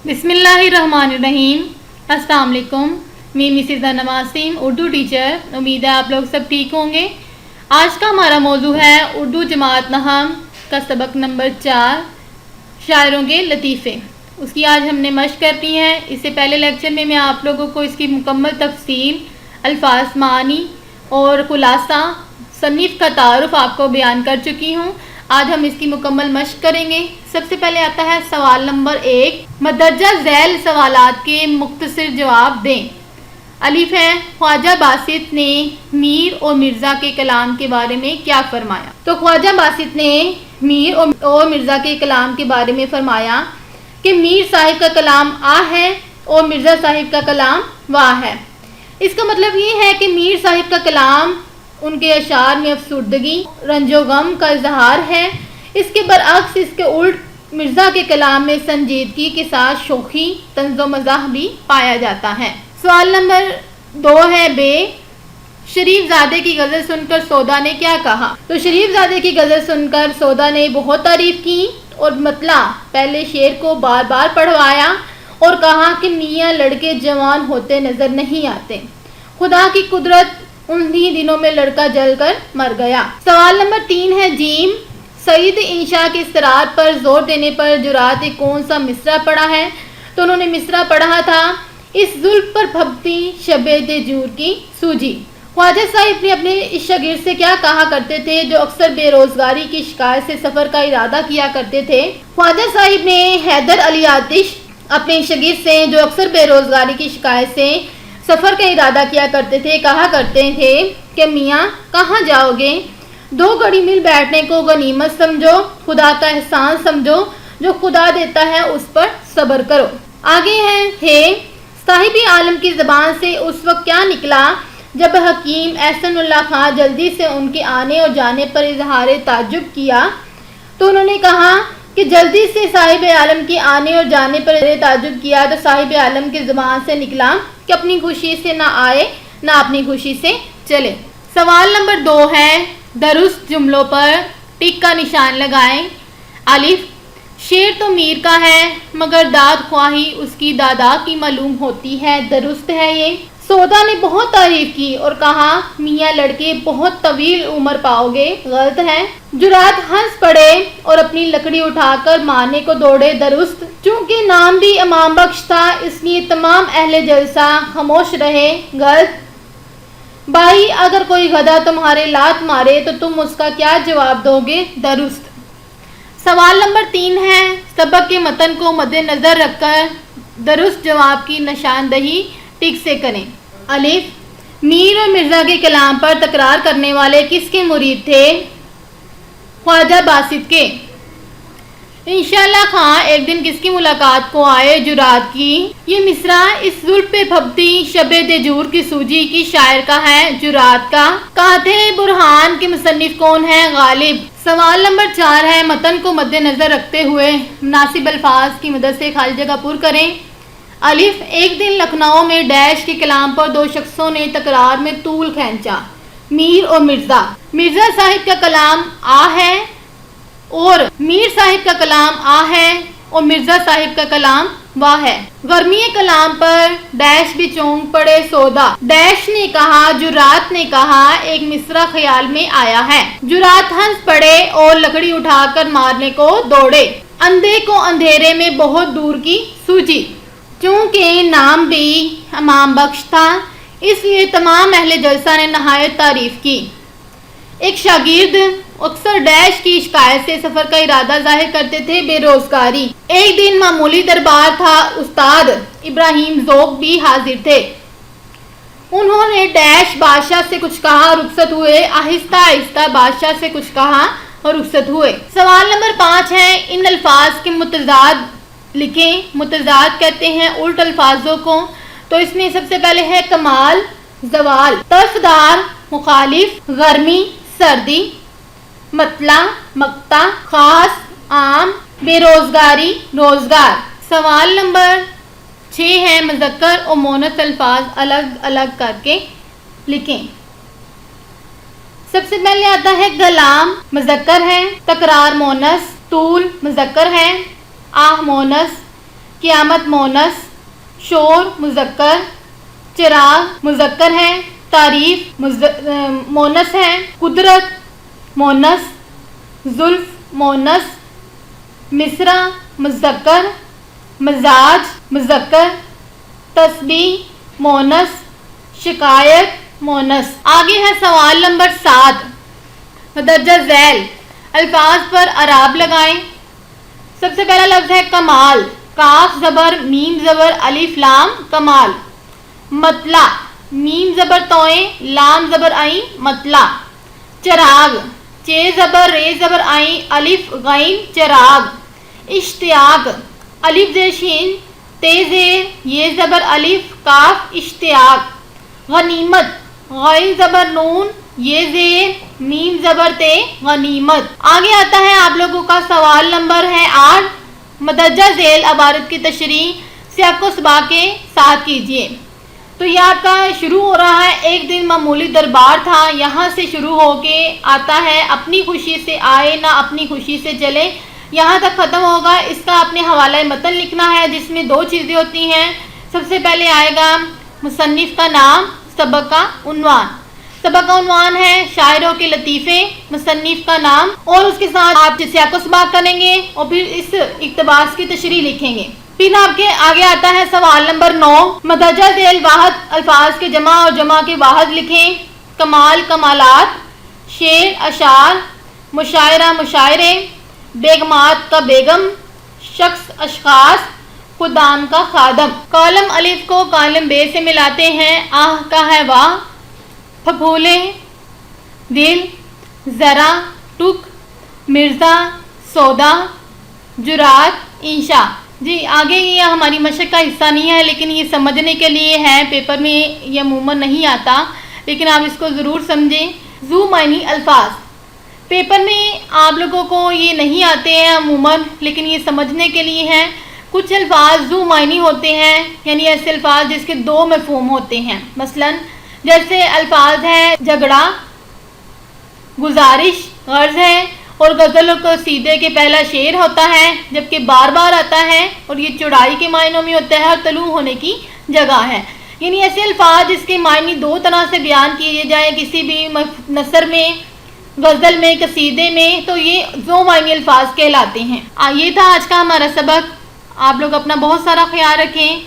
بسم اللہ الرحمن الرحیم۔ السلام علیکم، میں مسز نواسیم اردو ٹیچر۔ امید ہے آپ لوگ سب ٹھیک ہوں گے۔ آج کا ہمارا موضوع ہے اردو جماعت نہم کا سبق نمبر 4 شاعروں کے لطیفے۔ اس کی آج ہم نے مشق کرنی ہے۔ اس سے پہلے لیکچر میں آپ لوگوں کو اس کی مکمل تفصیل، الفاظ، معانی اور خلاصہ، مصنف کا تعارف آپ کو بیان کر چکی ہوں۔ آج ہم اس کی مکمل مشق کریں گے۔ سب سے پہلے آتا ہے سوال نمبر 1، مندرجہ ذیل سوالات کے مختصر جواب دیں۔ الف ہے، خواجہ باسط نے میر اور مرزا کے کلام کے بارے میں کیا فرمایا؟ تو خواجہ باسط نے میر اور مرزا کے کلام کے بارے میں فرمایا کہ میر صاحب کا کلام آ ہے اور مرزا صاحب کا کلام واہ ہے۔ اس کا مطلب یہ ہے کہ میر صاحب کا کلام ان کے اشعار میں افسردگی، رنج و غم کا اظہار ہے۔ اس کے برعکس، اس کے الٹ مرزا کے کلام میں سنجیدگی کے ساتھ شوخی، طنز و مزاح بھی پایا جاتا ہے۔ سوال نمبر 2 ہے بے، شریف زادے کی غزل سن کر سودا نے کیا کہا؟ تو شریف زادے کی غزل سن کر سودا نے بہت تعریف کی اور مطلع پہلے شعر کو بار بار پڑھوایا اور کہا کہ میاں لڑکے جوان ہوتے نظر نہیں آتے، خدا کی قدرت انہی دنوں میں لڑکا جل کر مر گیا۔ سوال نمبر 3 ہے جیم، سعید انشاء کے استرار پر زور دینے پر جرات ایک کون سا مصرع پڑھا ہے؟ تو انہوں نے مصرع پڑھا تھا، اس زلف پر پھبتی شب دجور کی سوجی۔ خواجہ صاحب نے اپنے اس شاگرد سے کیا کہا کرتے تھے جو اکثر بے روزگاری کی شکایت سے سفر کا ارادہ کیا کرتے تھے؟ خواجہ صاحب نے حیدر علی آتش اپنے شاگرد سے جو اکثر بے روزگاری کی شکایت سے سفر کا ارادہ کیا کرتے تھے کہا کرتے تھے کہ میاں کہاں جاؤ گے؟ 2 گھڑی مل بیٹھنے کو غنیمت سمجھو، خدا کا احسان سمجھو، جو خدا دیتا ہے اس پر صبر کرو۔ آگے ہے صاحب عالم کی زبان سے اس وقت کیا نکلا جب حکیم احسن اللہ خان جلدی سے ان کے آنے اور جانے پر اظہار تعجب کیا؟ تو انہوں نے کہا کہ جلدی سے صاحب عالم کے آنے اور جانے پر تعجب کیا تو صاحب عالم کی زبان سے نکلا کہ اپنی خوشی سے نہ آئے نہ اپنی خوشی سے چلے۔ سوال نمبر 2 ہے، درست جملوں پر ٹک کا نشان لگائیں۔ الف، شعر تو میر کا ہے مگر داد خواہی اس کی دادا کی معلوم ہوتی ہے، درست ہے یہ۔ سودا نے بہت تعریف کی اور کہا میاں لڑکے بہت طویل عمر پاؤ گے، غلط ہے۔ جرات ہنس پڑے اور اپنی لکڑی اٹھا کر مارنے کو دوڑے، درست۔ چونکہ نام بھی امام بخش تھا اس لیے تمام اہل جلسہ خاموش رہے، غلط۔ بھائی اگر کوئی گدھا تمہارے لات مارے تو تم اس کا کیا جواب دو گے، درست۔ سوال نمبر 3 ہے، سبق کے متن کو مد نظر رکھ کر درست جواب کی نشاندہی ٹک سے کریں۔ الف، میر اور مرزا کے کلام پر تکرار کرنے والے کس کے مرید تھے؟ خواجہ باسط کے۔ انشاءاللہ خان ایک دن کس کی ملاقات کو آئے؟ جرات کی۔ یہ مصرع اس زلف پہ پھبتی شب دجور کی سوجی کی شاعر کا ہے، جرات کا۔ قاطع برہان کے مصنف کون ہے؟ غالب۔ سوال نمبر 4 ہے، متن کو مد نظر رکھتے ہوئے مناسب الفاظ کی مدد سے خالی جگہ پر کریں۔ الف، ایک دن لکھنؤ میں ڈیش کے کلام پر 2 شخصوں نے تکرار میں طول کھینچا، میر اور مرزا۔ مرزا صاحب کا کلام آ ہے اور میر صاحب کا کلام آ ہے اور مرزا صاحب کا کلام واہ ہے۔ گرمی کلام پر ڈیش بھی چونک پڑے سودا۔ ڈیش نے کہا، جرات نے کہا، ایک مصرع خیال میں آیا ہے۔ جرات ہنس پڑے اور لکڑی اٹھا کر مارنے کو دوڑے۔ اندھے کو اندھیرے میں بہت دور کی سوجی۔ چونکہ نام بھی امام بخش تھا اس لیے تمام اہل جلسہ نے نہایت تعریف کی۔ ایک شاگرد اکثر ڈیش کی شکایت سے سفر کا ارادہ ظاہر کرتے تھے، بے روزگاری۔ ایک دن معمولی دربار تھا، استاد ابراہیم ذوق بھی حاضر تھے۔ انہوں نے ڈیش بادشاہ سے کچھ کہا، رخصت ہوئے۔ آہستہ آہستہ بادشاہ سے کچھ کہا اور رخصت ہوئے۔ سوال نمبر 5 ہے، ان الفاظ کے متضاد لکھیں۔ متضاد کہتے ہیں الٹ الفاظوں کو۔ تو اس میں سب سے پہلے ہے کمال، زوال، طرفدار، مخالف، گرمی، سردی، مطلع، مقطع، خاص، عام، بے روزگاری، روزگار۔ سوال نمبر 6 ہے، مذکر اور مؤنث الفاظ الگ الگ کر کے لکھیں۔ سب سے پہلے آتا ہے کلام، مذکر ہے، تکرار مؤنث، طول مذکر ہے، آہ مؤنث، قیامت مونس، شور مذکر، چراغ مذکر ہے، تعریف مونس ہے، قدرت مونس، زلف مونس، مصرع مذکر، مزاج مذکر، تسبیح مونس، شکایت مونس۔ آگے ہے سوال نمبر 7، مدرجہ ذیل الفاظ پر اعراب لگائیں۔ سب سے پہلا لفظ ہے کمال، کاف زبر میم زبر الف لام کمال۔ مطلع، میم زبر توئیں لام زبر آئیں مطلع۔ چراغ، چے زبر رے زبر آئیں الف غین چراغ۔ اشتیاق، الف زیر شین تے زیر یہ زبر الف کاف اشتیاق۔ غنیمت، غین زبر نون یہ زیر میم زبر تے غنیمت۔ آگے آتا ہے آپ لوگوں کا سوال نمبر ہے 8، مدرجہ ذیل عبارت کی تشریح سیاق و سباق کے ساتھ کیجیے۔ تو یہ آپ کا شروع ہو رہا ہے، ایک دن معمولی دربار تھا، یہاں سے شروع ہو کے آتا ہے اپنی خوشی سے آئے نہ اپنی خوشی سے چلے، یہاں تک ختم ہوگا۔ اس کا اپنے حوالہ متن لکھنا ہے جس میں 2 چیزیں ہوتی ہیں۔ سب سے پہلے آئے گا مصنف کا نام، سبق کا عنوان۔ سبق کا عنوان ہے شاعروں کے لطیفے، مصنف کا نام، اور اس کے ساتھ آپ سیاق و سباق کریں گے اور پھر اس اقتباس کی تشریح لکھیں گے۔ پھر آپ کے آگے آتا ہے سوال نمبر 9، مدرجہ ذیل واحد الفاظ کے جمع اور جمع کے واحد لکھیں۔ کمال کمالات، شعر اشعار، مشاعرہ مشاعرے، بیگمات کا بیگم، شخص اشخاص، خدام کا خادم۔ کالم الف کو کالم بے سے ملاتے ہیں، آہ کا ہے واہ، پھپھولے دل، ذرا ٹک، مرزا سودا، جرات انشاء۔ جی آگے یہ ہماری مشق کا حصہ نہیں ہے لیکن یہ سمجھنے کے لیے ہے، پیپر میں یہ عموماً نہیں آتا لیکن آپ اس کو ضرور سمجھیں۔ ذو معنی الفاظ، پیپر میں آپ لوگوں کو یہ نہیں آتے ہیں عموماً لیکن یہ سمجھنے کے لیے ہیں۔ کچھ الفاظ ذو معنی ہوتے ہیں، یعنی ایسے الفاظ جس کے 2 مفہوم ہوتے ہیں، مثلاً جیسے الفاظ ہے جھگڑا، گزارش، غرض ہے، اور غزل و قصیدے کے پہلا شعر ہوتا ہے جبکہ بار بار آتا ہے، اور یہ چوڑائی کے معنوں میں ہوتا ہے اور طلوع ہونے کی جگہ ہے۔ یعنی ایسے الفاظ جس کے معنی 2 طرح سے بیان کیے جائیں کسی بھی نثر میں، غزل میں، قصیدے میں، تو یہ ذو معنی الفاظ کہلاتے ہیں۔ یہ تھا آج کا ہمارا سبق۔ آپ لوگ اپنا بہت سارا خیال رکھیں۔